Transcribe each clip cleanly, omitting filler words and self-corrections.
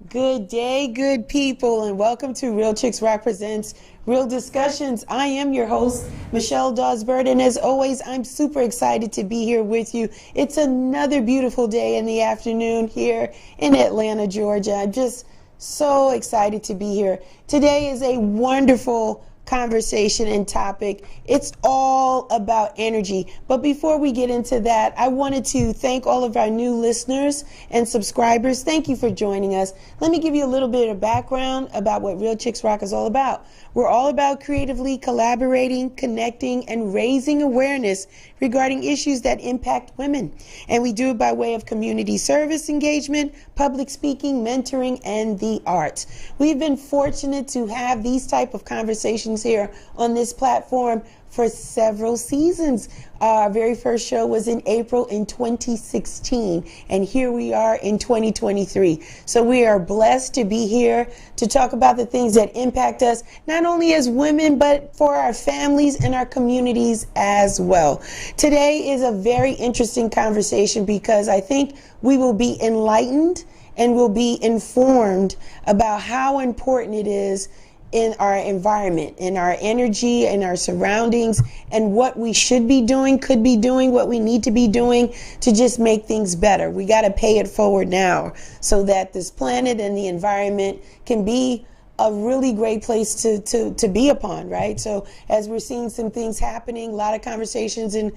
Good day, good people, and welcome to Real Chicks Rock Presents Real Discussions. I am your host, Michelle Dawsbird, and as always, I'm super excited to be here with you. It's another beautiful day in the afternoon here in Atlanta, Georgia. I'm just so excited to be here. Today is a wonderful conversation and topic. It's all about energy. But before we get into that, I wanted to thank all of our new listeners and subscribers. Thank you for joining us. Let me give you a little bit of background about what Real Chicks Rock is all about. We're all about creatively collaborating, connecting, and raising awareness regarding issues that impact women. And we do it by way of community service engagement, public speaking, mentoring, and the arts. We've been fortunate to have these type of conversations here on this platform for several seasons. Our very first show was in April in 2016, and here we are in 2023. So we are blessed to be here to talk about the things that impact us, not only as women, but for our families and our communities as well. Today is a very interesting conversation because I think we will be enlightened and will be informed about how important it is in our environment, in our energy, in our surroundings, and what we should be doing, could be doing, what we need to be doing to just make things better. We got to pay it forward now so that this planet and the environment can be a really great place to be upon, right? So as we're seeing some things happening, a lot of conversations in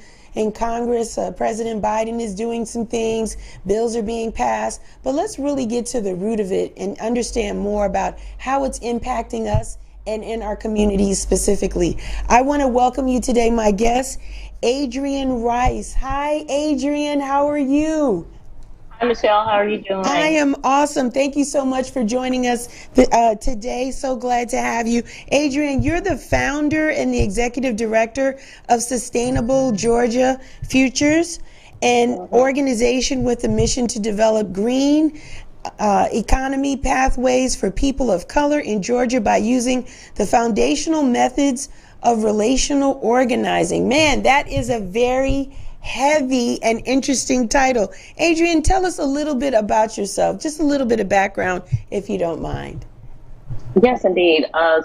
Congress, President Biden is doing some things, bills are being passed, but let's really get to the root of it and understand more about how it's impacting us and in our communities specifically. I want to welcome you today, my guest, Adrienne Rice. Hi, Adrienne, how are you? Hi, Michelle. How are you doing? I am awesome. Thank you so much for joining us today. So glad to have you. Adrienne, you're the founder and the executive director of Sustainable Georgia Futures, an organization with a mission to develop green economy pathways for people of color in Georgia by using the foundational methods of relational organizing. Man, that is a very heavy and interesting title. Adrienne, tell us a little bit about yourself, just a little bit of background, if you don't mind. Yes, indeed. I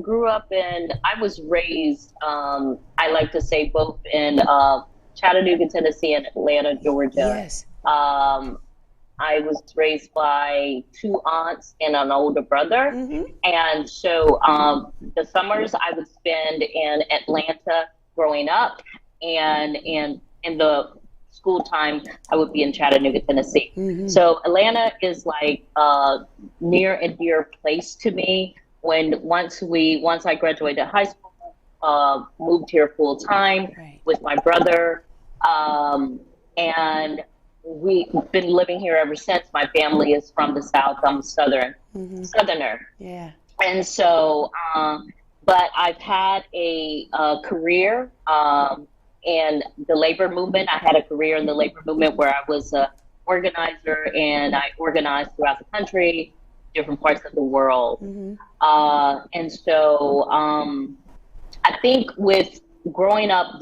grew up I was raised, I like to say, both in Chattanooga, Tennessee, and Atlanta, Georgia. Yes. I was raised by two aunts and an older brother. Mm-hmm. And so the summers I would spend in Atlanta growing up, and in the school time I would be in Chattanooga, Tennessee. Mm-hmm. So Atlanta is like a near and dear place to me. Once I graduated high school, moved here full time with my brother, and we've been living here ever since. My family is from the South. I'm a Southerner. Yeah. And so but I've had a career in the labor movement. I had a career in the labor movement where I was an organizer, and I organized throughout the country, different parts of the world. Mm-hmm. And so I think with growing up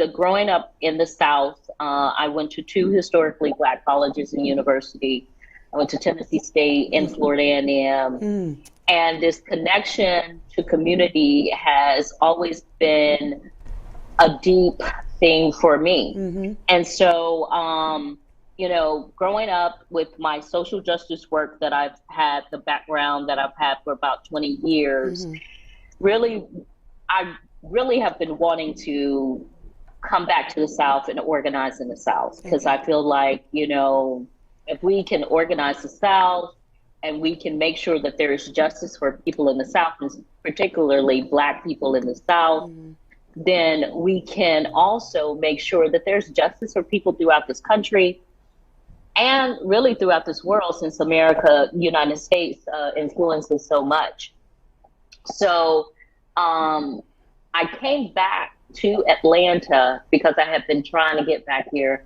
in the South, I went to two historically Black colleges and university. I went to Tennessee State and Florida A&M. And this connection to community has always been a deep thing for me. Mm-hmm. And so, growing up with my social justice work that I've had, the background that I've had for about 20 years, I really have been wanting to come back to the South and organize in the South, because I feel like, if we can organize the South, and we can make sure that there is justice for people in the South, and particularly Black people in the South, then we can also make sure that there's justice for people throughout this country and really throughout this world, since United States influences so much. So I came back to Atlanta because I have been trying to get back here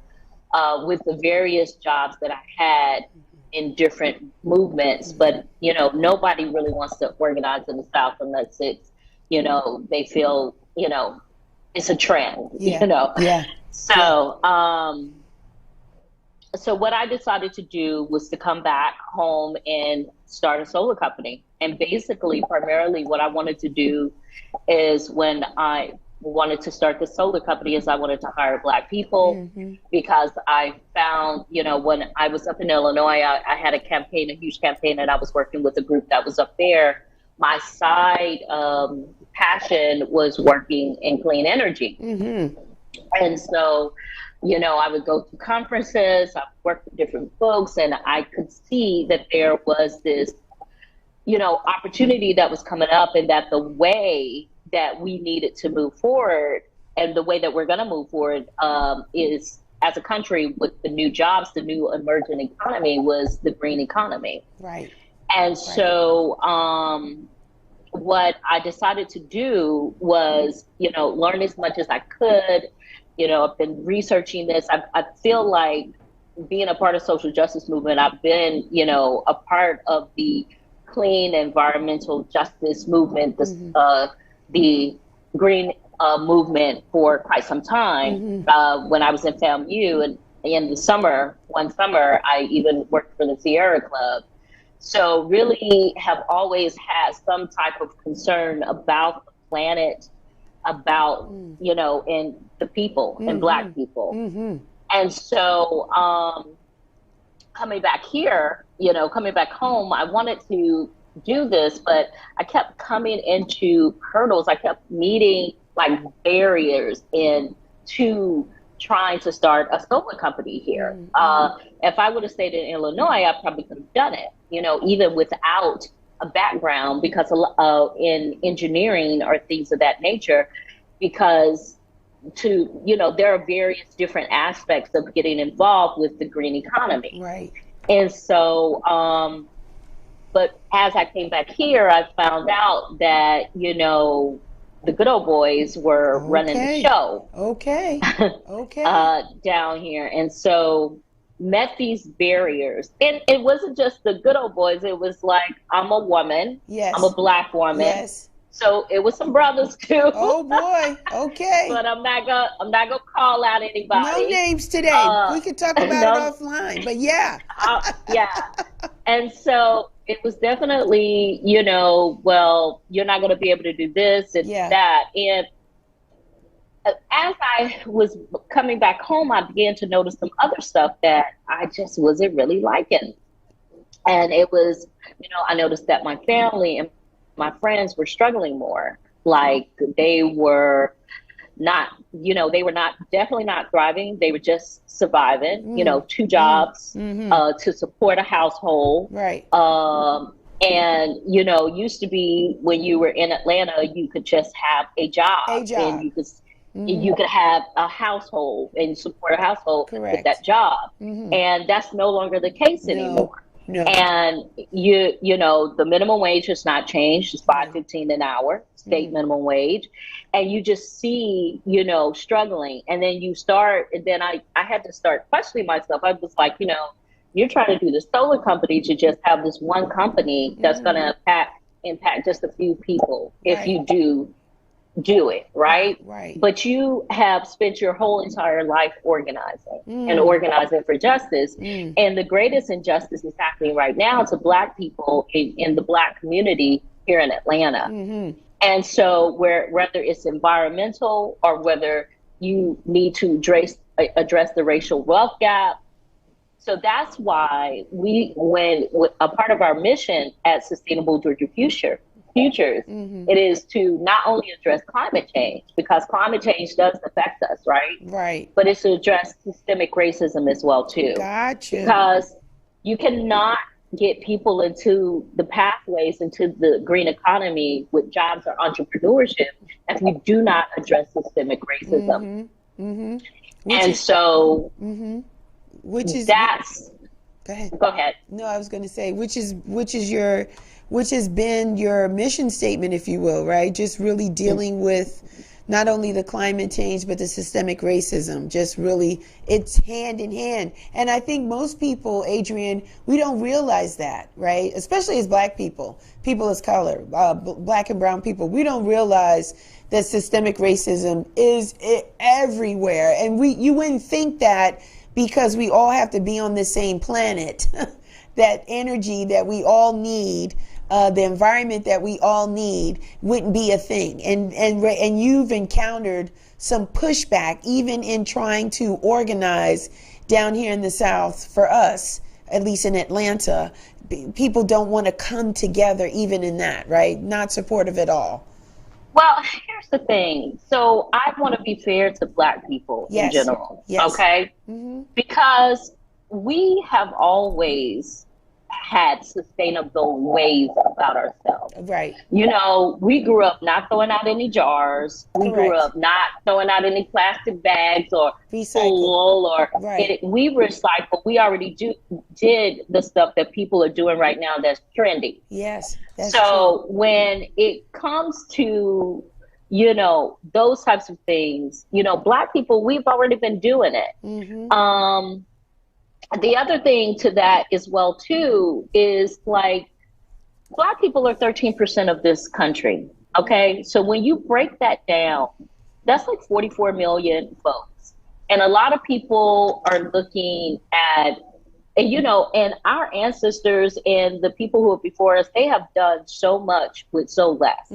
with the various jobs that I had in different movements, but nobody really wants to organize in the South unless it's, they feel, it's a trend, Yeah. So So what I decided to do was to come back home and start a solar company. And basically, primarily what I wanted to do is when I wanted to start the solar company is I wanted to hire Black people because I found, when I was up in Illinois, I had a huge campaign, and I was working with a group that was up there. My side passion was working in clean energy. And so, I would go to conferences, I work with different folks, and I could see that there was this, opportunity that was coming up, and that the way that we needed to move forward and the way that we're going to move forward is as a country with the new jobs, the new emerging economy was the green economy. Right. And so what I decided to do was, learn as much as I could. I've been researching this. I feel like being a part of social justice movement, I've been, a part of the clean environmental justice movement, the green movement for quite some time. When I was in FAMU, and in the summer, one summer, I even worked for the Sierra Club. So really have always had some type of concern about the planet, about, and the people and Black people. And so coming back here, coming back home, I wanted to do this, but I kept coming into hurdles. I kept meeting like barriers into trying to start a solar company here. If I would have stayed in Illinois, I probably could have done it, even without a background, because in engineering or things of that nature, because there are various different aspects of getting involved with the green economy. Right. And so, but as I came back here, I found out that, the good old boys were running the show. Okay. Down here. And so met these barriers. And it wasn't just the good old boys. It was like, I'm a woman. Yes. I'm a Black woman. Yes. So it was some brothers too. Oh boy. Okay. But I'm not gonna call out anybody. No names today. We could talk about it offline. But yeah. Yeah. And so it was definitely, well, you're not going to be able to do this and that. And as I was coming back home, I began to notice some other stuff that I just wasn't really liking. And it was, I noticed that my family and my friends were struggling more. Like they were not, definitely not thriving. They were just surviving, 2 jobs to support a household. Right. And, used to be when you were in Atlanta, you could just have a job. And you could have a household and support a household with that job. And that's no longer the case anymore. No. And the minimum wage has not changed. It's $5.15 an hour, state minimum wage. And you just see, struggling. And then I had to start questioning myself. I was like, you're trying to do the solar company to just have this one company that's going to impact just a few people if you do it, right? Right. But you have spent your whole entire life organizing and organizing for justice. And the greatest injustice is happening right now to Black people in the Black community here in Atlanta. And so whether it's environmental or whether you need to address the racial wealth gap. So that's why when a part of our mission at Sustainable Georgia Futures, it is to not only address climate change, because climate change does affect us, right? Right. But it's to address systemic racism as well, too. Gotcha. Because you cannot get people into the pathways into the green economy with jobs or entrepreneurship if you do not address systemic racism. Which is that's go ahead. No, I was going to say which has been your mission statement, if you will, right? Just really dealing with not only the climate change, but the systemic racism. Just really, it's hand in hand. And I think most people, Adrienne, we don't realize that, right? Especially as Black people, people of color, Black and brown people, we don't realize that systemic racism is everywhere. And you wouldn't think that, because we all have to be on the same planet. That energy that we all need, the environment that we all need, wouldn't be a thing. And you've encountered some pushback even in trying to organize down here in the South for us, at least in Atlanta. People don't want to come together even in that, right? Not supportive at all. Well, here's the thing. So I want to be fair to Black people in general, okay? Because we have always had sustainable ways about ourselves. Right. You know, we grew up not throwing out any jars. We grew up not throwing out any plastic bags or full or we recycle. We already did the stuff that people are doing right now that's trendy. Yes. That's so true. When it comes to, you know, those types of things, you know, Black people, we've already been doing it. The other thing to that as well, too, is like Black people are 13% of this country. OK, so when you break that down, that's like 44 million folks. And a lot of people are looking at, and, you know, and our ancestors and the people who are before us, they have done so much with so less.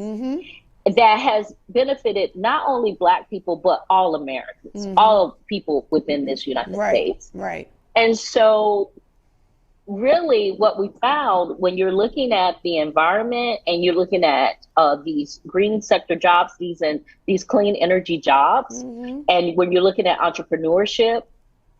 That has benefited not only Black people, but all Americans, all people within this United States. Right. And so really what we found when you're looking at the environment and you're looking at these green sector jobs, these clean energy jobs, and when you're looking at entrepreneurship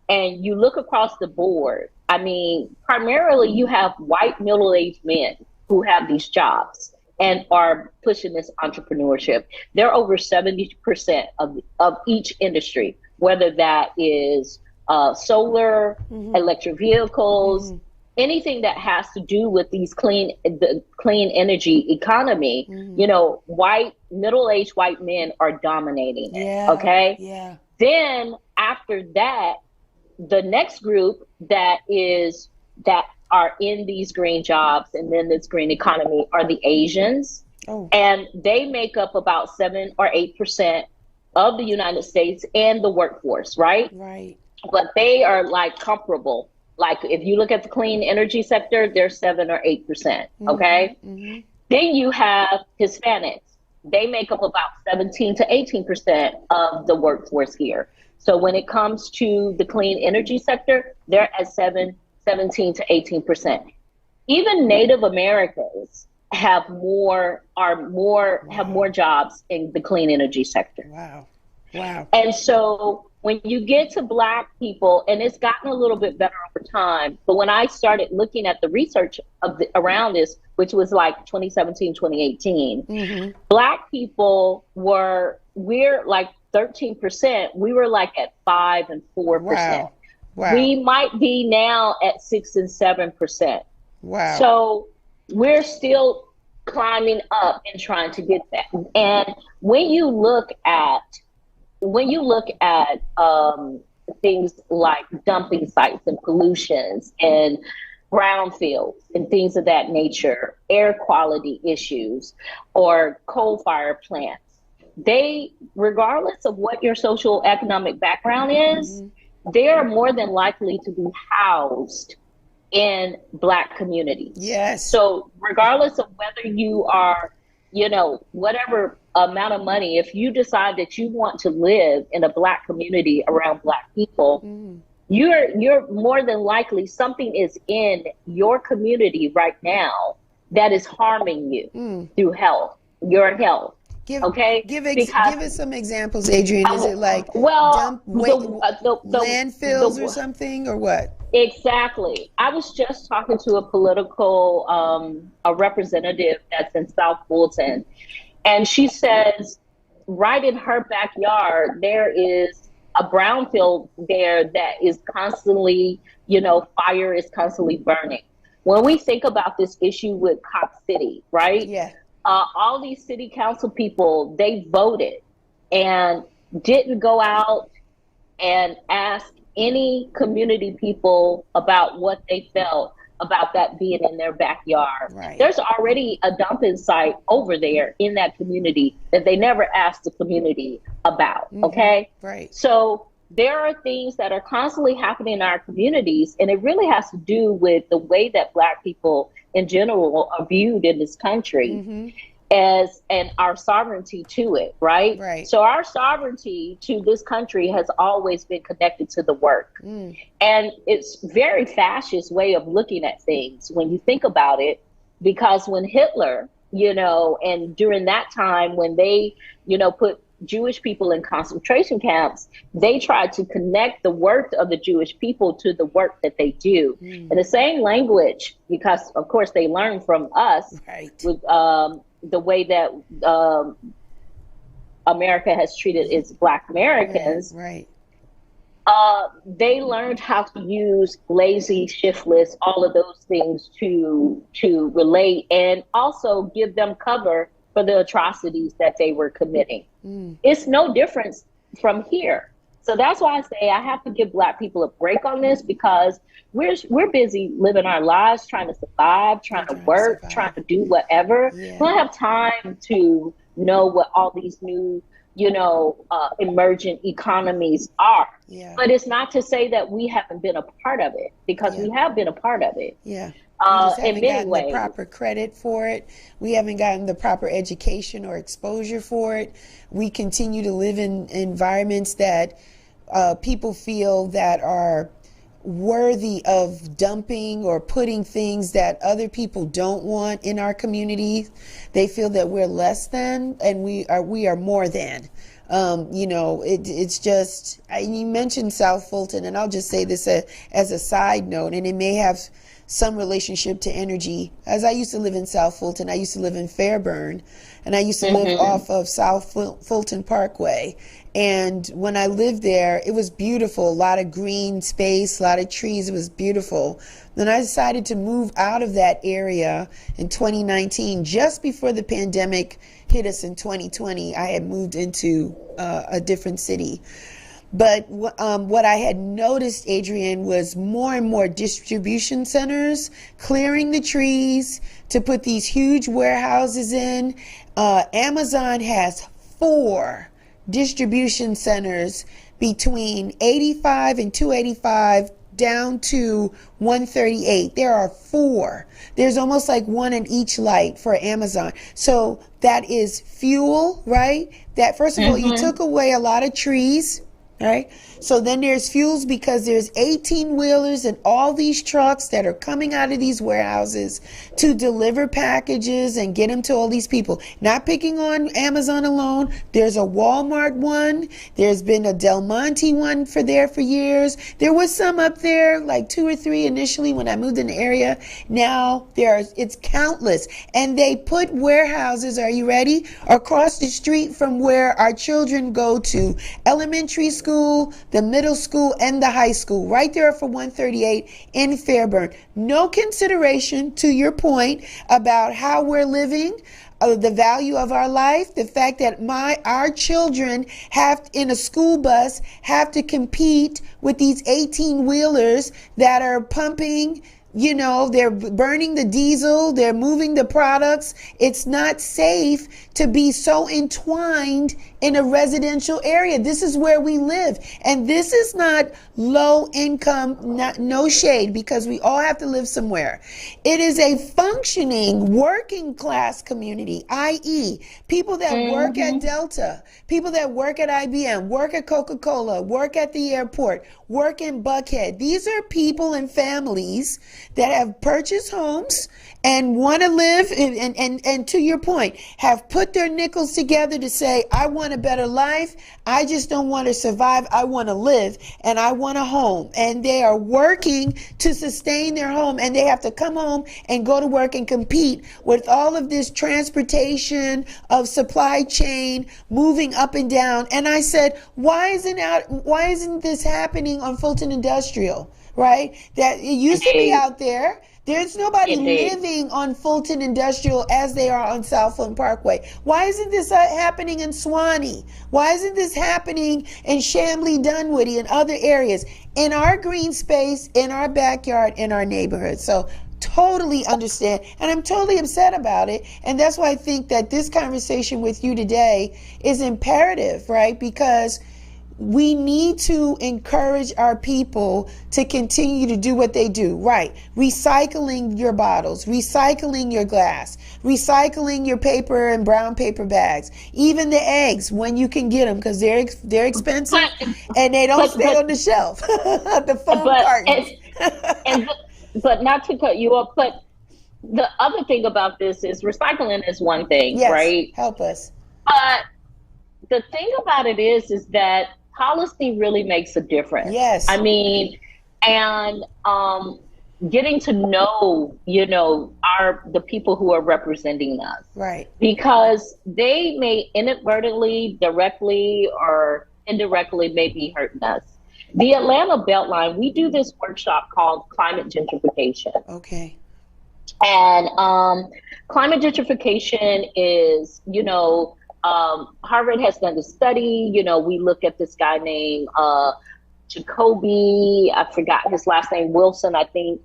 and you look across the board, I mean, primarily you have white middle-aged men who have these jobs and are pushing this entrepreneurship. They're over 70% of each industry, whether that is solar, electric vehicles, anything that has to do with the clean energy economy. You know, middle-aged white men are dominating it. Okay. Then after that, the next group that are in these green jobs and then this green economy are the Asians. And they make up about 7 or 8% of the United States and the workforce, right? Right. But they are like comparable. Like if you look at the clean energy sector, they're 7 or 8%. Okay. Then you have Hispanics. They make up about 17 to 18% of the workforce here. So when it comes to the clean energy sector, they're at 17 to 18%. Even Native Americans have more jobs in the clean energy sector. Wow. And so when you get to Black people, and it's gotten a little bit better over time, but when I started looking at the research around this, which was like 2017, 2018, Black people we're like 13%. We were like at 5 and 4%. Wow. We might be now at 6 and 7%. Wow. So we're still climbing up and trying to get that. And when you look at things like dumping sites and pollutions and brownfields and things of that nature, air quality issues, or coal-fired plants, they, regardless of what your social economic background is, they are more than likely to be housed in Black communities. Yes. So regardless of whether you are, you know, whatever amount of money, if you decide that you want to live in a Black community around Black people, you're more than likely something is in your community right now that is harming you through your health. Give us some examples, Adrienne. Is it like landfills or something, or what? Exactly. I was just talking to a political a representative that's in South Fulton, and she says right in her backyard there is a brownfield there that is constantly, you know, fire is constantly burning. When we think about this issue with Cop City, right? Yeah. All these city council people, they voted and didn't go out and ask any community people about what they felt about that being in their backyard. Right. There's already a dumping site over there in that community that they never asked the community about. Okay. Right. So there are things that are constantly happening in our communities, and it really has to do with the way that Black people in general are viewed in this country as and our sovereignty to it, right? Right. So our sovereignty to this country has always been connected to the work. And it's very fascist way of looking at things when you think about it, because when Hitler, and during that time when they, put Jewish people in concentration camps, they tried to connect the work of the Jewish people to the work that they do in the same language, because of course they learned from us with the way that America has treated its Black Americans. Right. They learned how to use lazy, shiftless, all of those things to relate and also give them cover for the atrocities that they were committing. It's no difference from here. So that's why I say I have to give Black people a break on this, because we're busy living our lives, trying to survive, trying to work, trying to do whatever. We don't have time to know what all these new, emergent economies are. But it's not to say that we haven't been a part of it, because we have been a part of it. We just haven't gotten ways. the proper credit for it. We haven't gotten the proper education or exposure for it. We continue to live in environments that people feel that are worthy of dumping or putting things that other people don't want in our communities. They feel that we're less than, and we are more than. It's just, you mentioned South Fulton, and I'll just say this as a side note, and it may have some relationship to energy. As I used to live in South Fulton, I used to live in Fairburn, and I used to live off of South Fulton Parkway. And when I lived there, it was beautiful, a lot of green space, a lot of trees, it was beautiful. Then I decided to move out of that area in 2019, just before the pandemic hit us in 2020. I had moved into a different city. But what I had noticed, Adrienne, was more and more distribution centers clearing the trees to put these huge warehouses in. Amazon has 4 distribution centers between 85 and 285 down to 138. There are 4. There's almost like one in each light for Amazon. So that is fuel, right? That, first of all, you took away a lot of trees. Right? So then there's fuels, because there's 18-wheelers and all these trucks that are coming out of these warehouses to deliver packages and get them to all these people. Not picking on Amazon alone. There's a Walmart one. There's been a Del Monte one for years. There was some up there, like 2 or 3 initially when I moved in the area. Now it's countless. And they put warehouses, are you ready? Across the street from where our children go to elementary school, the middle school, and the high school, right there for 138 in Fairburn. No consideration to your point about how we're living, the value of our life, the fact that our children have in a school bus have to compete with these 18-wheelers that are pumping. They're burning the diesel, they're moving the products. It's not safe to be so entwined in a residential area. This is where we live. And this is not low income, no shade, because we all have to live somewhere. It is a functioning working class community, i.e. people that work at Delta, people that work at IBM, work at Coca-Cola, work at the airport, work in Buckhead. These are people and families that have purchased homes and want to live, and to your point, have put their nickels together to say, I want a better life. I just don't want to survive. I want to live, and I want a home. And they are working to sustain their home, and they have to come home and go to work and compete with all of this transportation of supply chain moving up and down. And I said, why isn't this happening on Fulton Industrial? Right? That it used to be out there. There's nobody living on Fulton Industrial as they are on South Fulton Parkway. Why isn't this happening in Swanee? Why isn't this happening in Chamblee, Dunwoody, and other areas? In our green space, in our backyard, in our neighborhood. So totally understand, and I'm totally upset about it. And that's why I think that this conversation with you today is imperative, right? Because we need to encourage our people to continue to do what they do. Right. Recycling your bottles, recycling your glass, recycling your paper and brown paper bags, even the eggs when you can get them, because they're expensive and they don't stay on the shelf. The foam cartons. But not to cut you off, but the other thing about this is recycling is one thing, Yes, right? help us. But the thing about it is that policy really makes a difference. Yes. I mean, and getting to know, the people who are representing us. Right. Because they may inadvertently, directly, or indirectly may be hurting us. The Atlanta Beltline, we do this workshop called Climate Gentrification. Okay. And climate gentrification is, Harvard has done a study. We look at this guy named Jacoby, I forgot his last name, Wilson, I think,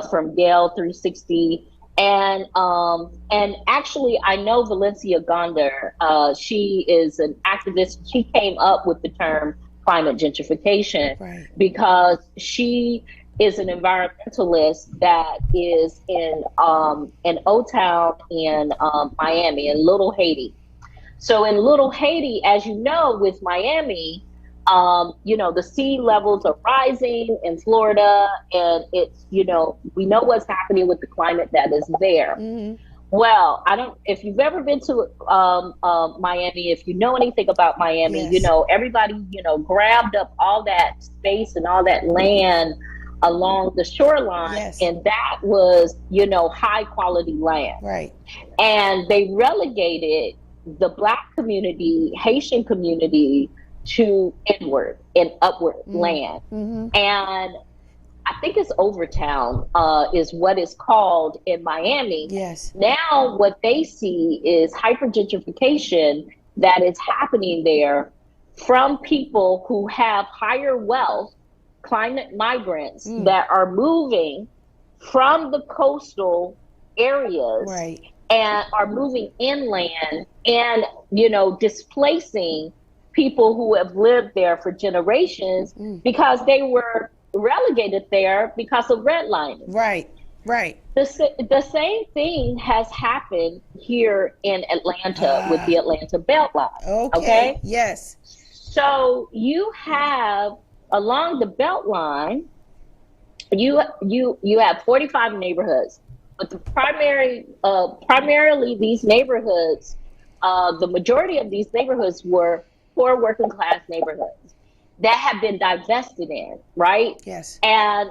from Yale 360. And actually, I know Valencia Gonder. She is an activist. She came up with the term climate gentrification, right, because she is an environmentalist that is in O-Town in Miami, in Little Haiti. So in Little Haiti, as you know, with Miami, the sea levels are rising in Florida, and it's, we know what's happening with the climate that is there. Mm-hmm. Well, if you've ever been to Miami, if you know anything about Miami, yes, everybody, grabbed up all that space and all that land along the shoreline, yes, and that was, high quality land. Right. And they relegated the Black community, Haitian community, to inward and upward land. Mm-hmm. And I think it's Overtown is what it's called in Miami. Yes. Now what they see is hypergentrification that is happening there from people who have higher wealth, climate migrants that are moving from the coastal areas, right, and are moving inland and, displacing people who have lived there for generations because they were relegated there because of redlining. Right, right. The same thing has happened here in Atlanta with the Atlanta Beltline. Okay? Yes. So you have, along the Beltline, you have 45 neighborhoods, but the primarily these neighborhoods, the majority of these neighborhoods were poor working class neighborhoods that have been divested in, right? Yes. And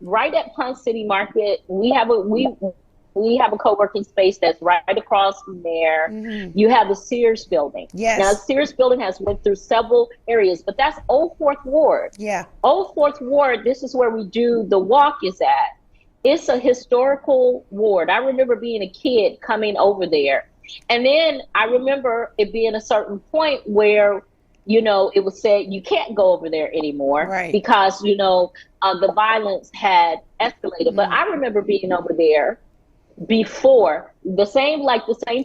right at Ponce City Market, we have a co-working space that's right across from there. Mm-hmm. You have the Sears building. Yes. Now, the Sears building has went through several areas, but that's Old Fourth Ward. Yeah. Old Fourth Ward, this is where we do the walk is at. It's a historical ward. I remember being a kid coming over there. And then I remember it being a certain point where, it was said you can't go over there anymore, right, because, the violence had escalated. But I remember being over there before, the same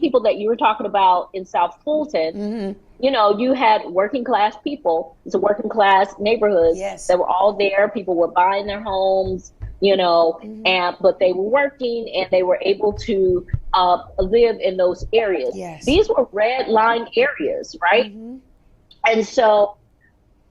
people that you were talking about in South Fulton. You had working class people. It's a working class neighborhood. Yes. That were all there. People were buying their homes, but they were working and they were able to live in those areas. Yes. These were red line areas, right? And so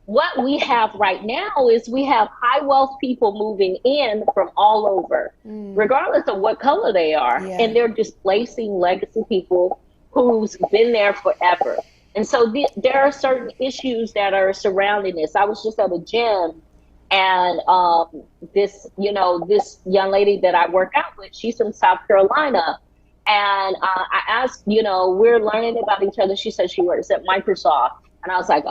what we have right now is we have high wealth people moving in from all over, regardless of what color they are. Yeah. And they're displacing legacy people who's been there forever. And so there are certain issues that are surrounding this. I was just at a gym, and this young lady that I work out with, she's from South Carolina. And I asked, we're learning about each other. She said she works at Microsoft. And I was like,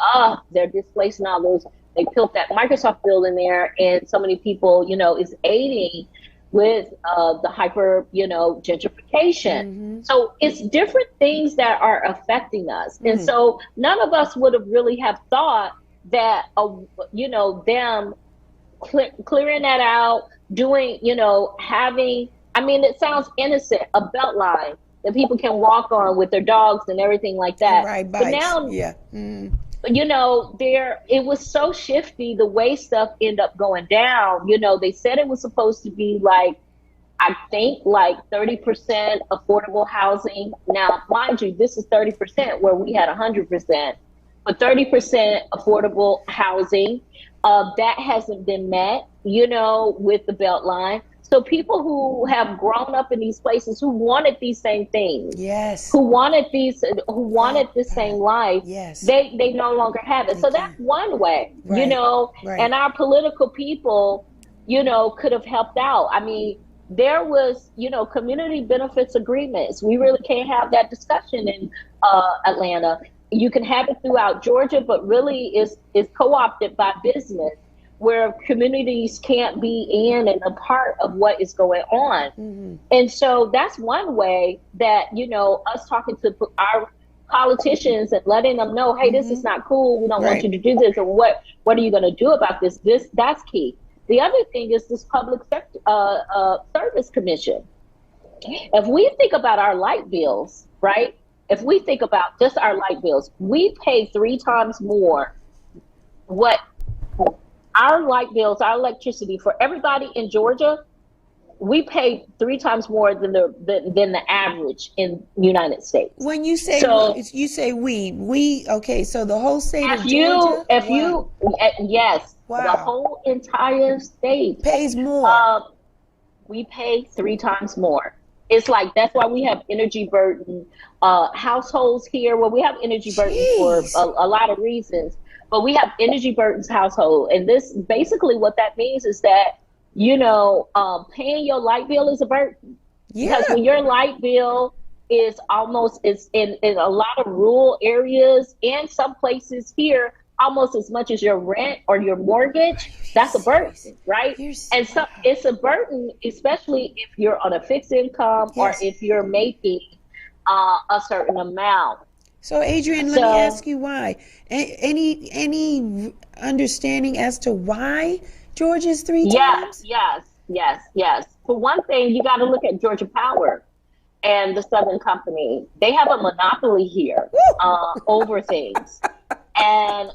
they're displacing all those. They built that Microsoft building there, and so many people, is aiding with the hyper, gentrification. So it's different things that are affecting us. And so none of us would have really have thought that, them clearing that out, doing, having, it sounds innocent, a belt line that people can walk on with their dogs and everything like that. Right, but bikes. now, yeah. you know, there, it was so shifty the way stuff ended up going down. You know, they said it was supposed to be like, I think like 30% affordable housing. Now, mind you, this is 30% where we had 100%, but 30% affordable housing. That hasn't been met, you know, with the Beltline. So people who have grown up in these places who wanted these same things, Yes. who wanted the same life, yes. they no longer have it. They So can't. that's one way, you Right. know, Right. and our political people, you know, could have helped out. I mean, there was, you know, community benefits agreements. We really can't have that discussion in Atlanta. You can have it throughout Georgia, but really is co-opted by business, where communities can't be in and a part of what is going on. Mm-hmm. And so that's one way that, you know, us talking to our politicians and letting them know, hey, this is not cool. We don't want you to do this. Or what are you going to do about this? That's key. The other thing is this public service commission. If we think about our light bills, right? If we think about just our light bills, we pay 3 times more what our light bills, our electricity for everybody in Georgia, we pay 3 times more than the average in the United States. When you say you say we, okay, so the whole state of Georgia? Yes, wow. The whole entire state pays more. We pay 3 times more. It's like, that's why we have energy burden households here. Well, we have energy burden for a lot of reasons, but we have energy burdens household. And this, basically what that means is that, you know, paying your light bill is a burden. Yeah. Because when your light bill is in a lot of rural areas and some places here, almost as much as your rent or your mortgage, that's a burden, right? And so it's a burden, especially if you're on a fixed income or if you're making a certain amount. So Adrienne, let me ask you why. Any understanding as to why Georgia's 3 times? Yes. For one thing, you got to look at Georgia Power and the Southern Company. They have a monopoly here over things. And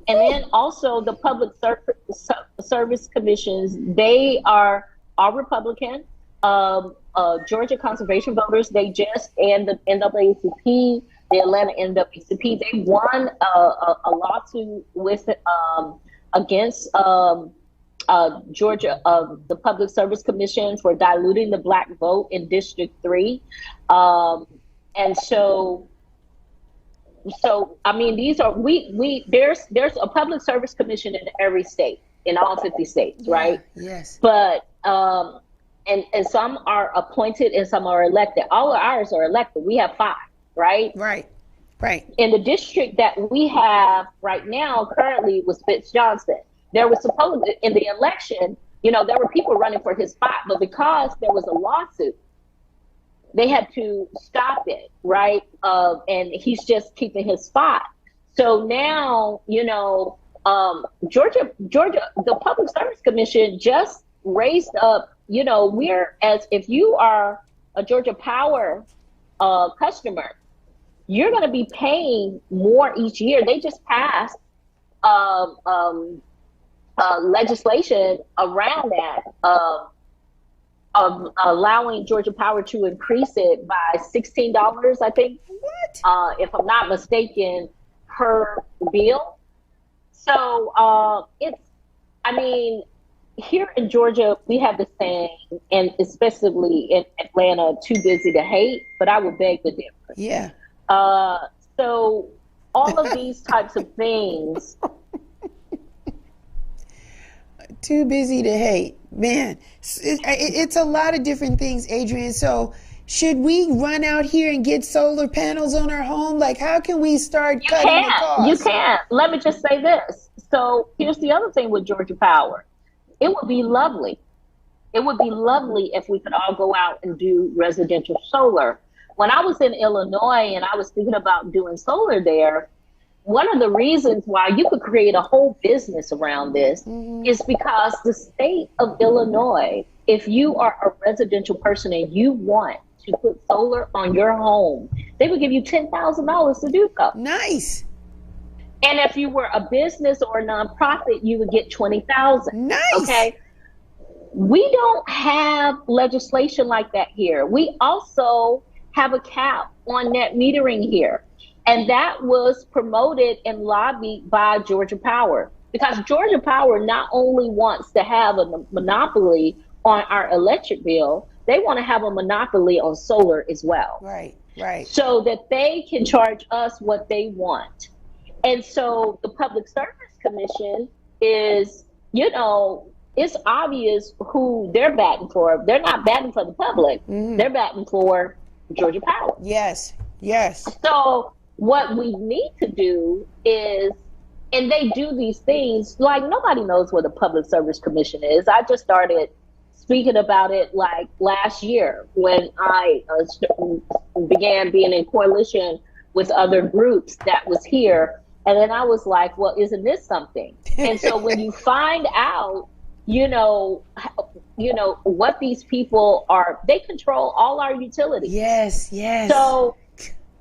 then also the public service commissions, they are all Republican. Georgia conservation voters, and the NAACP, the Atlanta NAACP, they won a lawsuit with against Georgia, the Public Service Commission, for diluting the Black vote in District 3. And so I mean, these are there's a Public Service Commission in every state, in all 50 states, right? Yes. But and some are appointed and some are elected. All of ours are elected. We have 5, right? Right. In the district that we have right now, currently, was Fitz Johnson. There was supposed, in the election, you know, there were people running for his spot, but because there was a lawsuit, they had to stop it, right? And he's just keeping his spot. So now, you know, Georgia, the Public Service Commission just raised up, you know, if you are a Georgia Power customer, you're going to be paying more each year. They just passed legislation around that, of allowing Georgia Power to increase it by $16, I think. What? If I'm not mistaken, per bill. So I mean, here in Georgia, we have the saying, and especially in Atlanta, too busy to hate, but I would beg to differ. Yeah. So all of these types of things. Too busy to hate. Man, it's a lot of different things, Adrienne. So should we run out here and get solar panels on our home? Like, how can we start cutting the cost? You can. Let me just say this. So here's the other thing with Georgia Power. It would be lovely. It would be lovely if we could all go out and do residential solar. When I was in Illinois and I was thinking about doing solar there, one of the reasons why you could create a whole business around this is because the state of Illinois, if you are a residential person and you want to put solar on your home, they would give you $10,000 to do so. Nice. And if you were a business or a nonprofit, you would get 20,000. Nice. Okay. We don't have legislation like that here. We also have a cap on net metering here. And that was promoted and lobbied by Georgia Power, because Georgia Power not only wants to have a monopoly on our electric bill, they want to have a monopoly on solar as well. Right, right. So that they can charge us what they want. And so the Public Service Commission is, it's obvious who they're batting for. They're not batting for the public. They're batting for Georgia Power. Yes, yes. So what we need to do is, and they do these things, like nobody knows what a Public Service Commission is. I just started speaking about it like last year when I began being in coalition with other groups that was here. And then I was like, well, isn't this something? And so when you find out, what these people are, they control all our utilities. Yes, yes.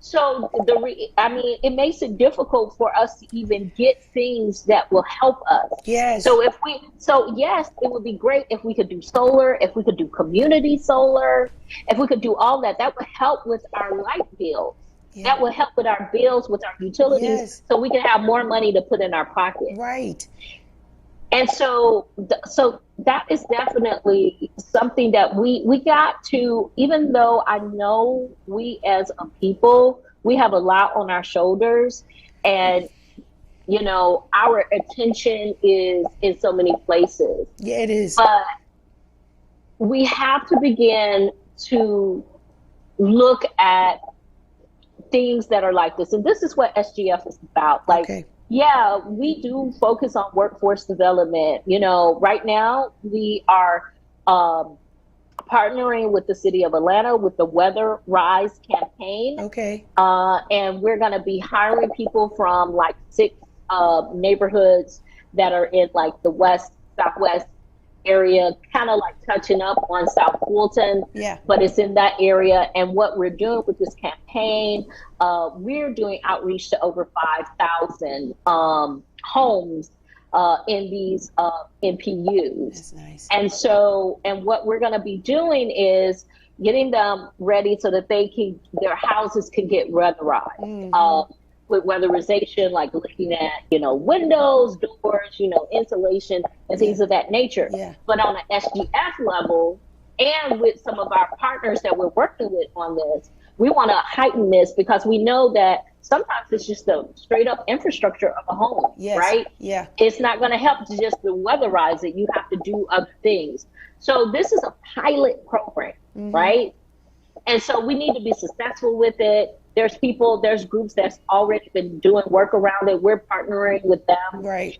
So it makes it difficult for us to even get things that will help us. Yes. So yes, it would be great if we could do solar, if we could do community solar, if we could do all that. That would help with our light bills. Yeah. That would help with our bills, with our utilities, yes. So we can have more money to put in our pocket. Right. And so that is definitely something that we got to, even though I know we as a people, we have a lot on our shoulders, and, our attention is in so many places. Yeah, it is. But we have to begin to look at things that are like this. And this is what SGF is about. Okay. Yeah, we do focus on workforce development. Right now we are partnering with the city of Atlanta with the Weather Rise campaign. Okay. And we're going to be hiring people from like 6 neighborhoods that are in like the southwest area, kind of like touching up on South Fulton. Yeah. But it's in that area. And what we're doing with this campaign, we're doing outreach to over 5,000 homes in these MPUs. That's nice. And what we're going to be doing is getting them ready so that their houses can get weatherized. Mm-hmm. With weatherization, like looking at, windows, doors, insulation, and things of that nature. Yeah. But on an SGF level, and with some of our partners that we're working with on this, we want to heighten this, because we know that sometimes it's just the straight up infrastructure of a home, yes. Right? Yeah. It's not going to help to just weatherize it. You have to do other things. So this is a pilot program, mm-hmm. Right? And so we need to be successful with it. There's groups that's already been doing work around it. We're partnering with them. Right.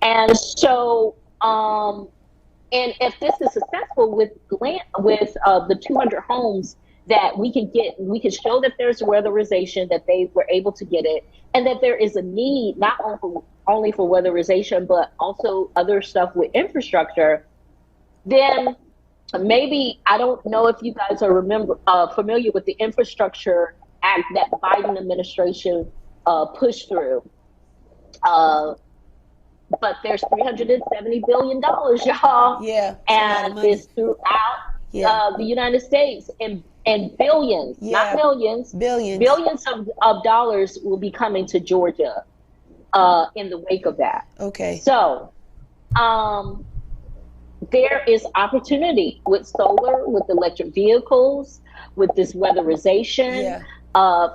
And so, and if this is successful with the 200 homes that we can show that there's weatherization, that they were able to get it, and that there is a need not only for weatherization, but also other stuff with infrastructure, then maybe, I don't know if you guys are familiar with the Infrastructure Act that Biden administration pushed through. But there's $370 billion, y'all. Yeah. And it's throughout the United States, and billions, not millions, billions of dollars will be coming to Georgia in the wake of that. Okay. So, there is opportunity with solar, with electric vehicles, with this weatherization,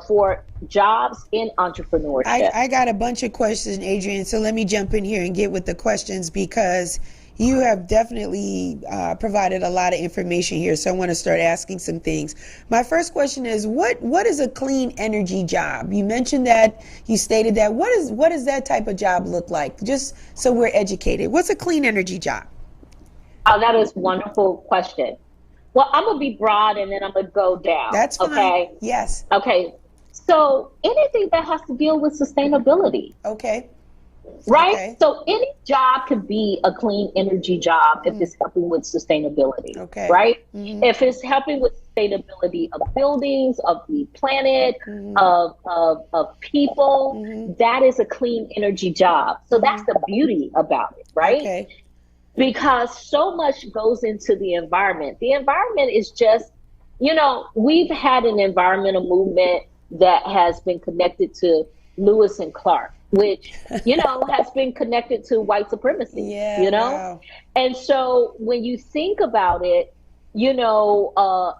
for jobs in entrepreneurship. I got a bunch of questions, Adrienne, so let me jump in here and get with the questions, because you have definitely provided a lot of information here, so I want to start asking some things. My first question is, what is a clean energy job? You mentioned that, you stated that. What does that type of job look like? Just so we're educated. What's a clean energy job? Oh, that is a wonderful question. Well, I'm going to be broad and then I'm going to go down. That's fine. Okay? Yes. Okay. So anything that has to deal with sustainability. Okay. right? Okay. So any job could be a clean energy job if it's helping with sustainability, Okay. right? If it's helping with sustainability of buildings, of the planet, of people, that is a clean energy job. So that's the beauty about it, right? Okay. Because so much goes into the environment. The environment is just, we've had an environmental movement that has been connected to Lewis and Clark, which, has been connected to white supremacy, Yeah, wow. And so when you think about it,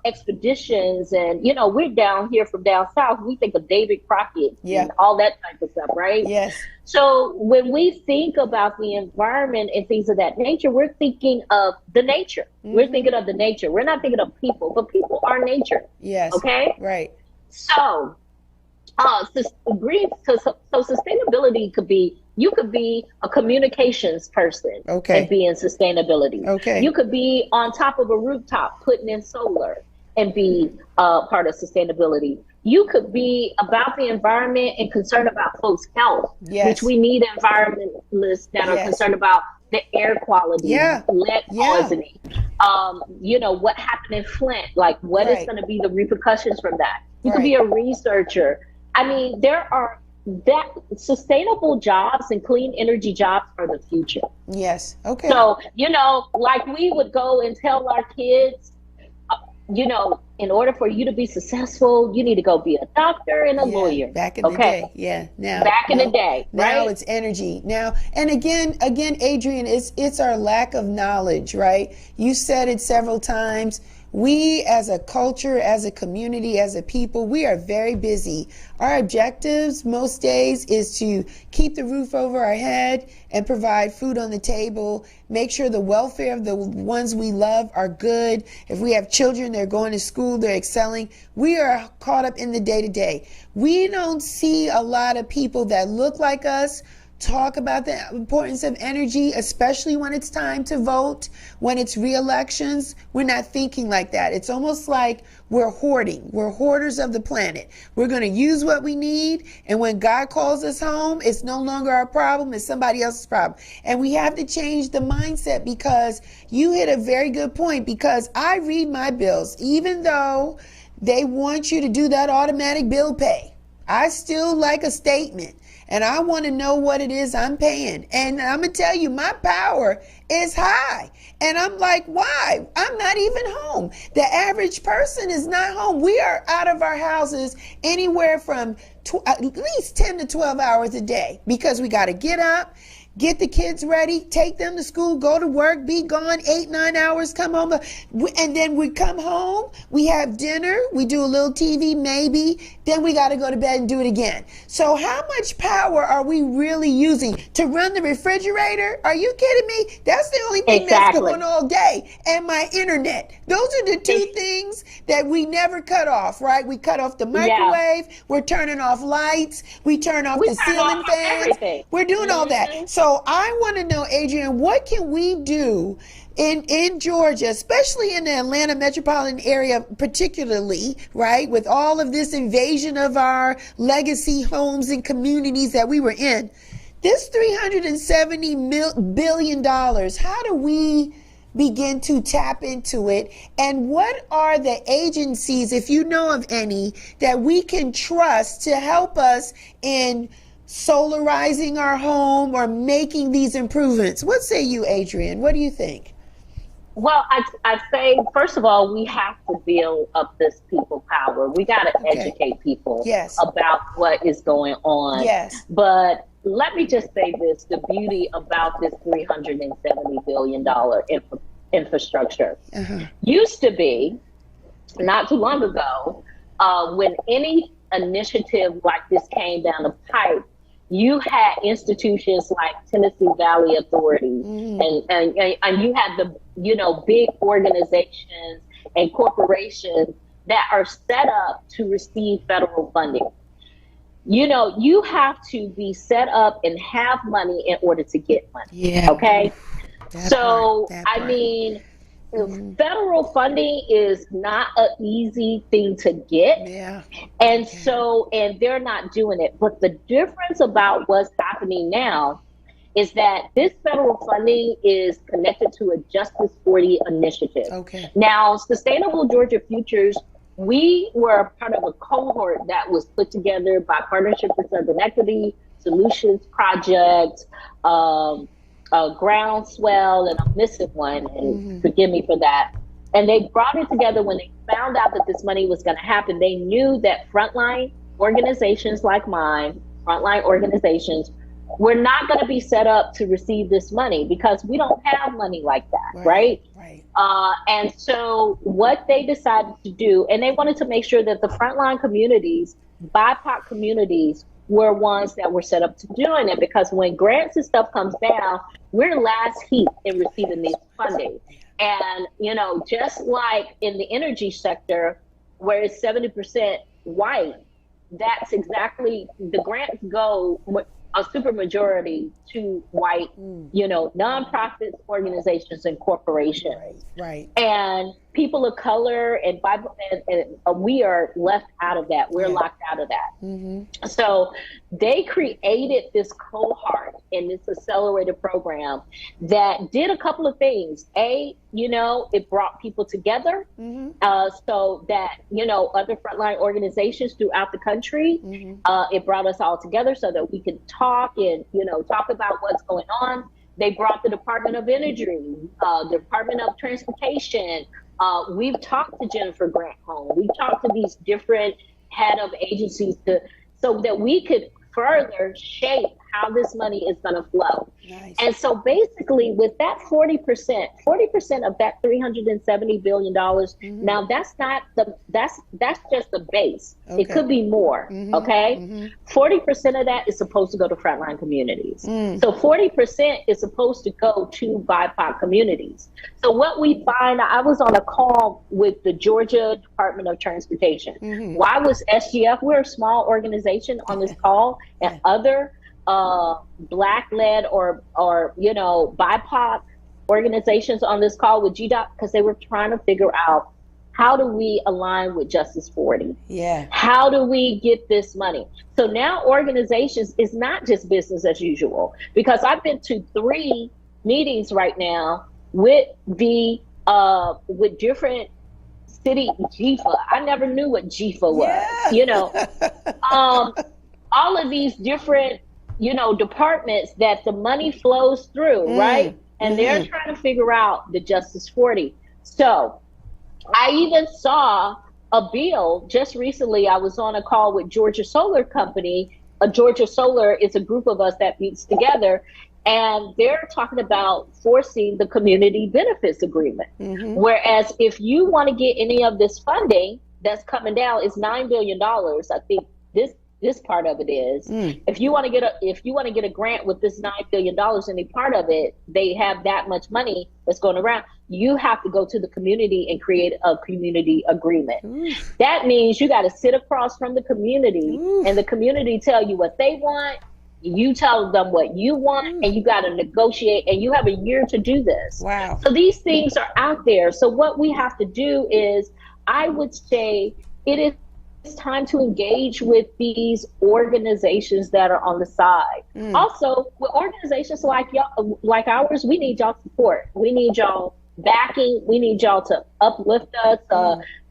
expeditions and, we're down here from down south, we think of David Crockett Yeah. and all that type of stuff, right? Yes. So when we think about the environment and things of that nature, we're thinking of the nature. We're thinking of the nature. We're not thinking of people, but people are nature. Yes. Okay? Right. So, so sustainability could be, you could be a communications person and be in sustainability. Okay. You could be on top of a rooftop putting in solar and be part of sustainability. You could be about the environment and concerned about folks' health, which we need environmentalists that are concerned about the air quality, lead poisoning, what happened in Flint, like what is going to be the repercussions from that. You could be a researcher. I mean, there are that sustainable jobs and clean energy jobs are the future. Yes. Okay. So, like we would go and tell our kids, in order for you to be successful, you need to go be a doctor and a lawyer. Back in the day. Yeah. Now. Back in the day. Now right? It's energy. Now, and again, Adrian, it's our lack of knowledge, right? You said it several times. We as a culture, as a community, as a people, we are very busy. Our objectives most days is to keep the roof over our head and provide food on the table, make sure the welfare of the ones we love are good. If we have children, they're going to school, they're excelling. We are caught up in the day-to-day. We don't see a lot of people that look like us talk about the importance of energy, especially when it's time to vote, when it's re-elections. We're not thinking like that. It's almost like we're hoarding. We're hoarders of the planet. We're going to use what we need, and when God calls us home, it's no longer our problem, it's somebody else's problem. And we have to change the mindset, because you hit a very good point, because I read my bills, even though they want you to do that automatic bill pay. I still like a statement. And I want to know what it is I'm paying. And I'm going to tell you, my power is high. And I'm like, why? I'm not even home. The average person is not home. We are out of our houses anywhere from at least 10 to 12 hours a day, because we got to get up, get the kids ready, take them to school, go to work, be gone 8-9 hours, come home. And then we come home, we have dinner, we do a little TV maybe, then we got to go to bed and do it again. So how much power are we really using to run the refrigerator? Are you kidding me? That's the only thing that's going all day. And my internet. Those are the two things that we never cut off, right? We cut off the microwave, we're turning off lights, we turn off the ceiling fans. We're doing all that. So I want to know, Adrian, what can we do in Georgia, especially in the Atlanta metropolitan area, particularly, right, with all of this invasion of our legacy homes and communities that we were in? This $370 billion, how do we begin to tap into it? And what are the agencies, if you know of any, that we can trust to help us in solarizing our home or making these improvements? What say you, Adrian? What do you think? Well, I say, first of all, we have to build up this people power. We got to educate people about what is going on. But let me just say this, the beauty about this $370 billion infrastructure used to be, not too long ago, when any initiative like this came down the pipe, you had institutions like Tennessee Valley Authority, and you had the big organizations and corporations that are set up to receive federal funding. You have to be set up and have money in order to get money. Okay, so I mean, federal funding is not an easy thing to get. And so, and they're not doing it. But the difference about what's happening now is that this federal funding is connected to a Justice 40 initiative. Okay. Now, Sustainable Georgia Futures, we were part of a cohort that was put together by Partnership for Southern Equity, Solutions Project, Groundswell, and I'm missing one, and forgive me for that. And they brought it together when they found out that this money was going to happen. They knew that frontline organizations like mine, frontline organizations, were not going to be set up to receive this money because we don't have money like that, right? And so what they decided to do, and they wanted to make sure that the frontline communities, BIPOC communities, were ones that were set up to doing it, because when grants and stuff comes down, we're last heap in receiving these funding. And, you know, just like in the energy sector, where it's 70% white, that's exactly, the grants go a super majority to white, you know, nonprofits, organizations, and corporations. Right. And people of color and we are left out of that. We're locked out of that. So they created this cohort in this accelerated program that did a couple of things. You know, it brought people together so that, you know, other frontline organizations throughout the country, it brought us all together so that we could talk and, you know, talk about what's going on. They brought the Department of Energy, the Department of Transportation. We've talked to Jennifer Granholm. We've talked to these different head of agencies so that we could further shape how this money is going to flow. And so basically with that 40% of that $370 billion, now that's not that's just the base. It could be more, okay? 40% of that is supposed to go to frontline communities. So 40% is supposed to go to BIPOC communities. So what we find, I was on a call with the Georgia Department of Transportation. Why was SGF, we're a small organization, on this call, and other Black-led or you know, BIPOC organizations on this call with GDOT, because they were trying to figure out, how do we align with Justice 40? How do we get this money? So now organizations is not just business as usual, because I've been to 3 meetings right now with the with different city GFA. I never knew what GFA was, you know. All of these different, you know, departments that the money flows through, right? And they're trying to figure out the Justice 40. So I even saw a bill just recently. I was on a call with Georgia Solar Company. Georgia Solar is a group of us that meets together, and they're talking about forcing the community benefits agreement. Whereas if you want to get any of this funding that's coming down, it's $9 billion. I think this part of it is, if you want to get a grant with this $9 billion, any part of it, they have that much money that's going around, you have to go to the community and create a community agreement. That means you got to sit across from the community and the community tell you what they want, you tell them what you want, and you got to negotiate, and you have a year to do this. So these things are out there. So what we have to do is, I would say, it's time to engage with these organizations that are on the side. Also, with organizations like y'all, like ours, we need y'all support. We need y'all backing. We need y'all to uplift us,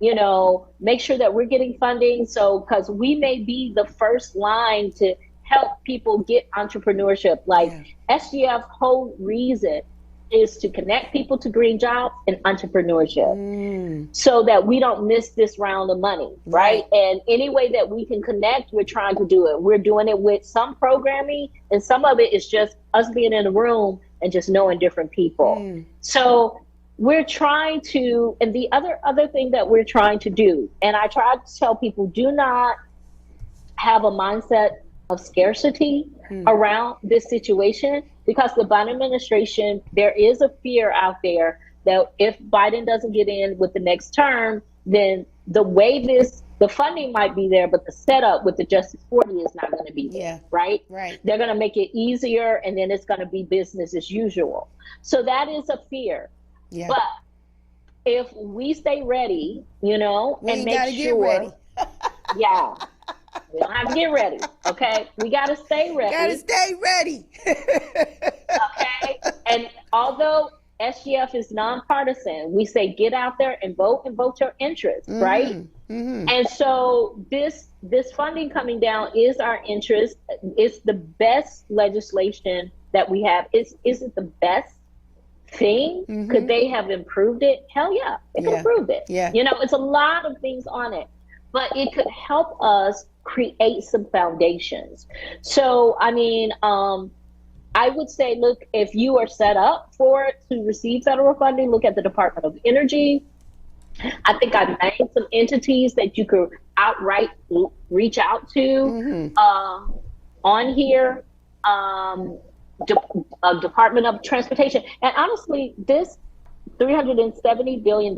you know, make sure that we're getting funding. So, because we may be the first line to help people get entrepreneurship. Like SGF's whole reason is to connect people to green jobs and entrepreneurship so that we don't miss this round of money, right? And any way that we can connect, we're trying to do it. We're doing it with some programming, and some of it is just us being in a room and just knowing different people. So we're trying to, and the other thing that we're trying to do, and I try to tell people, do not have a mindset of scarcity around this situation, because the Biden administration, there is a fear out there that if Biden doesn't get in with the next term, then the way the funding might be there, but the setup with the Justice 40 is not going to be there, right? They're going to make it easier, and then it's going to be business as usual. So that is a fear. But if we stay ready, you know, and make sure, We don't have to get ready. Okay. We got to stay ready. Gotta stay ready. Okay. And although SGF is nonpartisan, we say get out there and vote your interest, right? And so this funding coming down is our interest. It's the best legislation that we have. Is it the best thing? Could they have improved it? Hell yeah, they could have improved it. Yeah. You know, it's a lot of things on it, but it could help us create some foundations. So, I mean, I would say, look, if you are set up to receive federal funding, look at the Department of Energy. I think I've named some entities that you could outright reach out to on here. Department of Transportation. And honestly, this $370 billion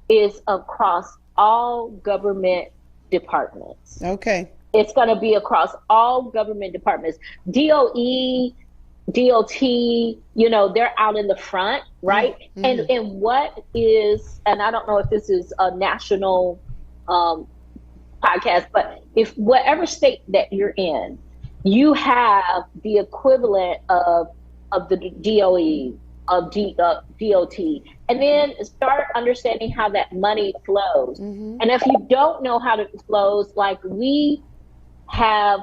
is across all government departments. Okay. It's going to be across all government departments. DOE, DOT, you know, they're out in the front, right? And what is, and I don't know if this is a national podcast, but if whatever state that you're in, you have the equivalent of the DOE, of DOT, and then start understanding how that money flows. And if you don't know how it flows, like we have,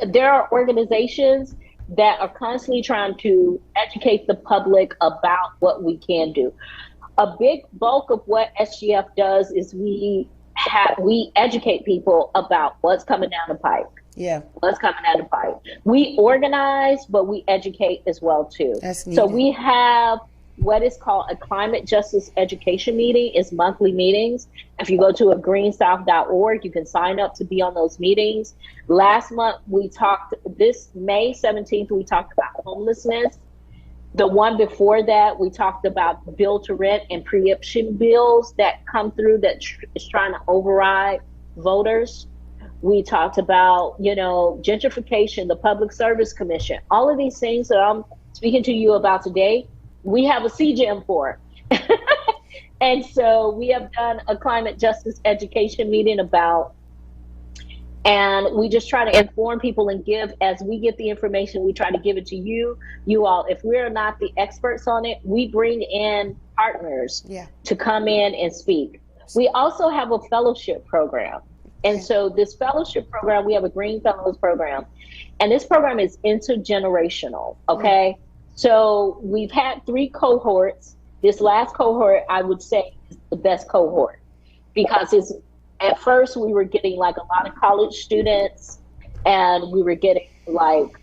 there are organizations that are constantly trying to educate the public about what we can do. A big bulk of what SGF does is we educate people about what's coming down the pipe. Yeah. What's coming down the pipe. We organize, but we educate as well too. That's needed. So we have what is called a climate justice education meeting. It's monthly meetings. If you go to agreensouth.org, you can sign up to be on those meetings. Last month, this May 17th, we talked about homelessness. The one before that, we talked about build to rent and preemption bills that come through that is trying to override voters. We talked about, you know, gentrification, the Public Service Commission, all of these things that I'm speaking to you about today, we have a CGM for. And so we have done a climate justice education meeting about, and we just try to inform people and give, as we get the information, we try to give it to you all. If we're not the experts on it, we bring in partners to come in and speak. We also have a fellowship program. And so this fellowship program, we have a Green Fellows program, and this program is intergenerational, okay? So we've had 3 cohorts. This last cohort, I would say, is the best cohort because at first we were getting like a lot of college students, and we were getting like,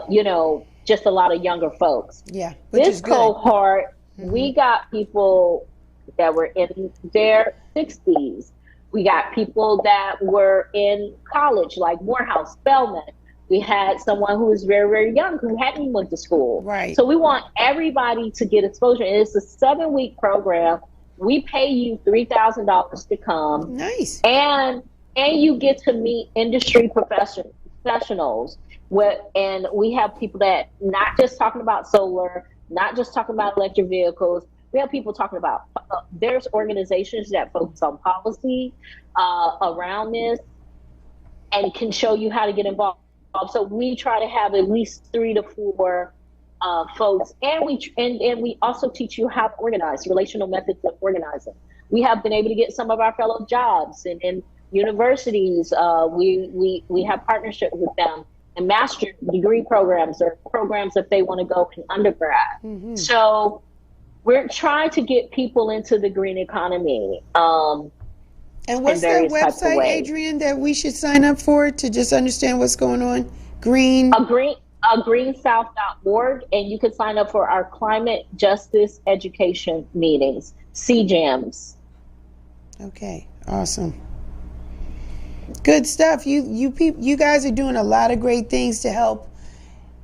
you know, just a lot of younger folks. Yeah. This cohort, we got people that were in their 60s. We got people that were in college, like Morehouse, Spelman. We had someone who was very, very young who hadn't even went to school. Right. So we want everybody to get exposure. And it's a 7-week program. We pay you $3,000 to come. Nice. And you get to meet industry professionals. And we have people that not just talking about solar, not just talking about electric vehicles. We have people talking about, there's organizations that focus on policy around this and can show you how to get involved. So we try to have at least 3 to 4 folks, and we also teach you how to organize, relational methods of organizing. We have been able to get some of our fellow jobs in universities. We have partnership with them and master degree programs or programs if they want to go in undergrad. So we're trying to get people into the green economy. And what's that website, Adrienne, that we should sign up for to just understand what's going on? Greensouth.org, and you can sign up for our climate justice education meetings, CJAMs. Okay, awesome. Good stuff. You guys are doing a lot of great things to help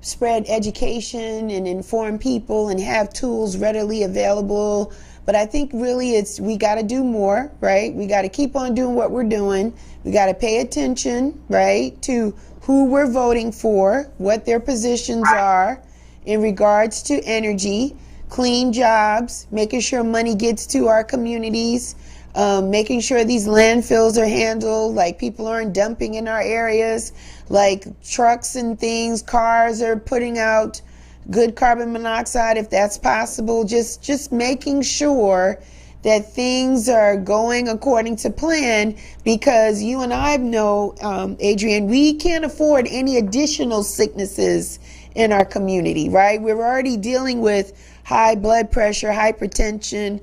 spread education and inform people and have tools readily available. But I think really we got to do more, right? We got to keep on doing what we're doing. We got to pay attention, right, to who we're voting for, what their positions are in regards to energy, clean jobs, making sure money gets to our communities, making sure these landfills are handled, like people aren't dumping in our areas, like trucks and things, cars are putting out good carbon monoxide if that's possible. Just making sure that things are going according to plan, because you and I know, Adrienne, we can't afford any additional sicknesses in our community, right? We're already dealing with high blood pressure, hypertension,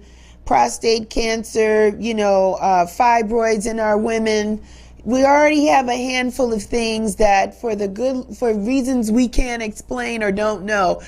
prostate cancer, fibroids in our women. We already have a handful of things that for reasons we can't explain or don't know,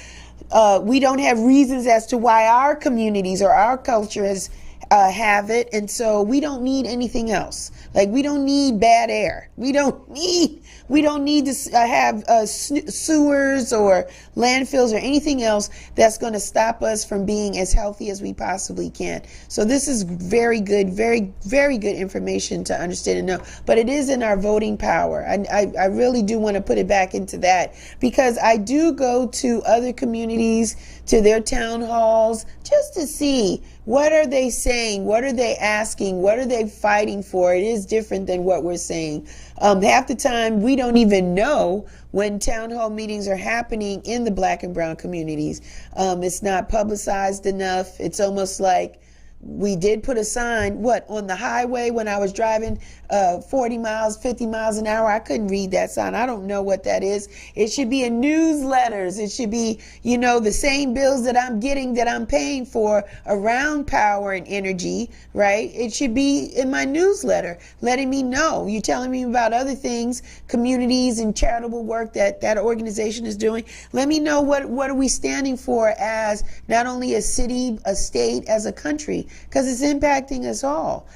we don't have reasons as to why our communities or our culture has have it, and so we don't need anything else. Like, we don't need bad air. We don't need to have sewers or landfills or anything else that's going to stop us from being as healthy as we possibly can. So this is very good, very, very good information to understand and know. But it is in our voting power. I really do want to put it back into that, because I do go to other communities, to their town halls, just to see what are they saying, what are they asking, what are they fighting for. It is different than what we're saying. Half the time we don't even know when town hall meetings are happening in the Black and brown communities. It's not publicized enough. It's almost like we did put a sign, on the highway when I was driving 40 miles, 50 miles an hour. I couldn't read that sign. I don't know what that is. It should be in newsletters. It should be, the same bills that I'm getting, that I'm paying for around power and energy, right? It should be in my newsletter, letting me know. You're telling me about other things, communities and charitable work that organization is doing. Let me know what are we standing for as not only a city, a state, as a country, because it's impacting us all.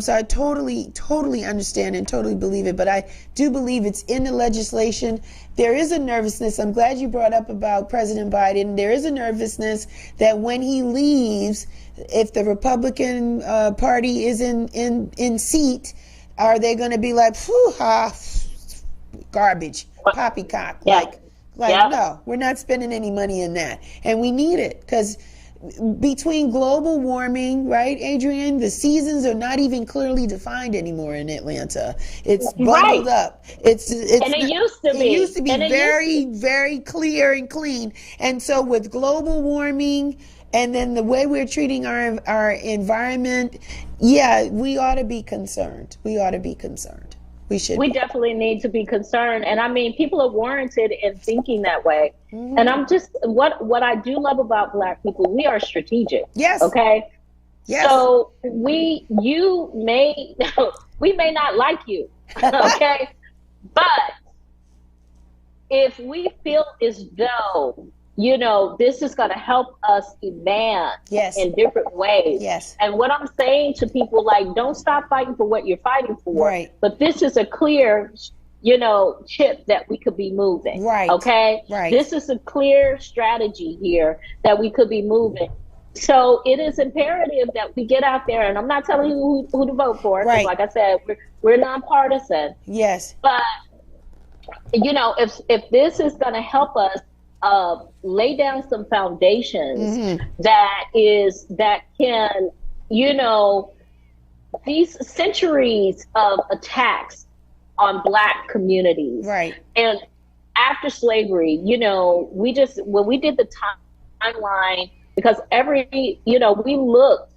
So I totally understand and totally believe it, but I do believe it's in the legislation. There is a nervousness. I'm glad you brought up about President Biden. There is a nervousness that when he leaves, if the Republican Party is in seat, are they going to be like, garbage, poppycock? Yeah. No, we're not spending any money in that. And we need it, because between global warming, right, Adrienne, the seasons are not even clearly defined anymore in Atlanta. It's bundled up. It's and it used to be very, very clear and clean. And so with global warming and then the way we're treating our environment, we ought to be concerned. We ought to be concerned. We definitely need to be concerned. And I mean, people are warranted in thinking that way. Mm-hmm. And I'm just, what I do love about Black people, we are strategic. Yes. Okay. Yes. So we may not like you. Okay. But if we feel as though, this is going to help us advance in different ways. Yes. And what I'm saying to people, like, don't stop fighting for what you're fighting for. Right. But this is a clear, chip that we could be moving. Right. Okay. Right. This is a clear strategy here that we could be moving. So it is imperative that we get out there, and I'm not telling you who to vote for. Right. Like I said, we're nonpartisan. Yes. But, if this is going to help us lay down some foundations that can, these centuries of attacks on Black communities. Right. And after slavery, when we did the timeline, because we looked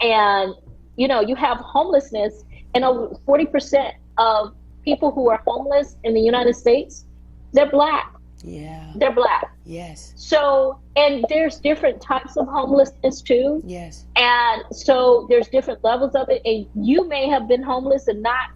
and, you have homelessness, and over 40% of people who are homeless in the United States, they're Black. Yeah. They're Black. Yes. So, and there's different types of homelessness too. Yes. And so there's different levels of it. And you may have been homeless and not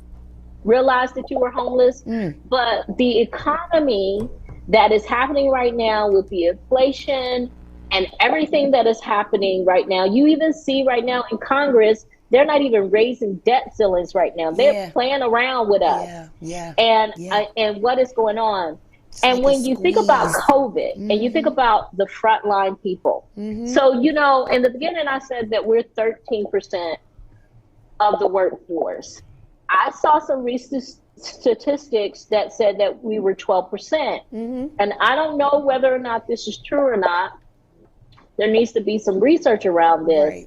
realize that you were homeless. But the economy that is happening right now with the inflation and everything that is happening right now, you even see right now in Congress, they're not even raising debt ceilings right now. They're playing around with us. And what is going on? And when you think about COVID and you think about the frontline people, so, in the beginning, I said that we're 13% of the workforce. I saw some recent statistics that said that we were 12%. And I don't know whether or not this is true or not. There needs to be some research around this.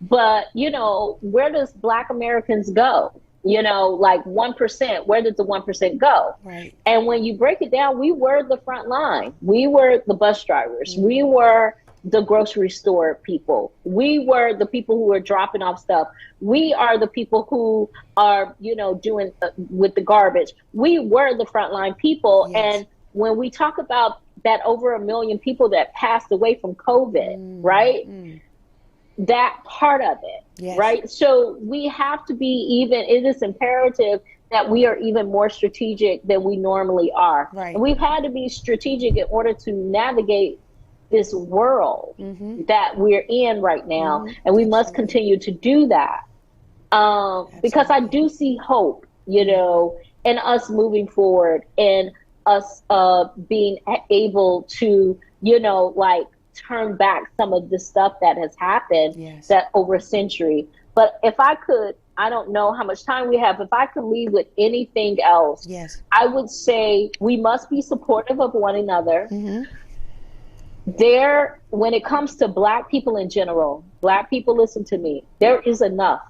But, where does Black Americans go? Like 1%, where did the 1% go? Right. And when you break it down, we were the front line. We were the bus drivers. Mm-hmm. We were the grocery store people. We were the people who were dropping off stuff. We are the people who are, doing with the garbage. We were the frontline people. Yes. And when we talk about that over 1 million people that passed away from COVID, right? That part of it, yes. right? So we have to be it is imperative that we are even more strategic than we normally are. Right. And we've had to be strategic in order to navigate this world that we're in right now. And we must continue to do that. Because I do see hope, in us moving forward and us being able to, turn back some of the stuff that has happened that over a century. But if I could, I don't know how much time we have, if I could leave with anything else, I would say we must be supportive of one another. When it comes to Black people in general, Black people, listen to me, there is enough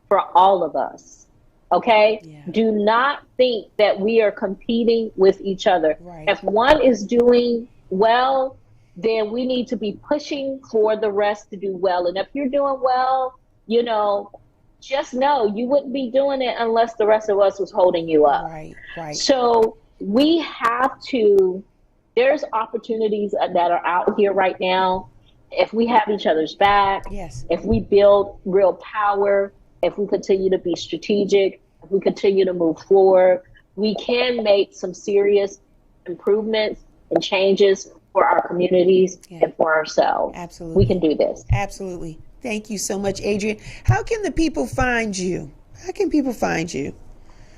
for all of us. Okay? Yeah. Do not think that we are competing with each other. Right. If one is doing well, then we need to be pushing for the rest to do well. And if you're doing well, just know you wouldn't be doing it unless the rest of us was holding you up. Right, right. So we have to, there's opportunities that are out here right now. If we have each other's back, if we build real power, if we continue to be strategic, if we continue to move forward, we can make some serious improvements and changes for our communities and for ourselves. Absolutely. We can do this. Absolutely. Thank you so much, Adrienne. How can the people find you? How can people find you?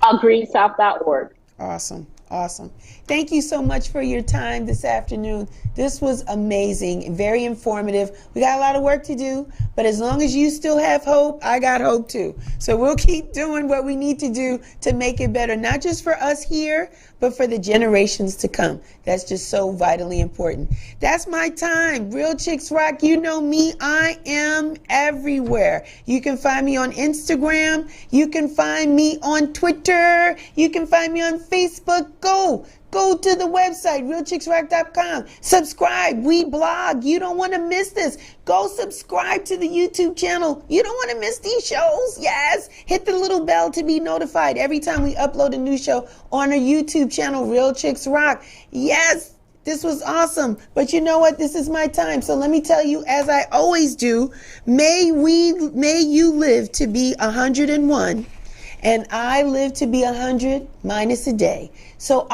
Greensouth.org. Awesome. Awesome. Thank you so much for your time this afternoon. This was amazing and very informative. We got a lot of work to do, but as long as you still have hope, I got hope too. So we'll keep doing what we need to do to make it better, not just for us here, but for the generations to come. That's just so vitally important. That's my time. Real Chicks Rock. You know me. I am everywhere. You can find me on Instagram. You can find me on Twitter. You can find me on Facebook. Go to the website, realchicksrock.com. Subscribe. We blog. You don't want to miss this. Go subscribe to the YouTube channel. You don't want to miss these shows. Yes. Hit the little bell to be notified every time we upload a new show on our YouTube channel, Real Chicks Rock. Yes. This was awesome. But you know what? This is my time. So let me tell you, as I always do, may you live to be 101 and I live to be 100 minus a day. So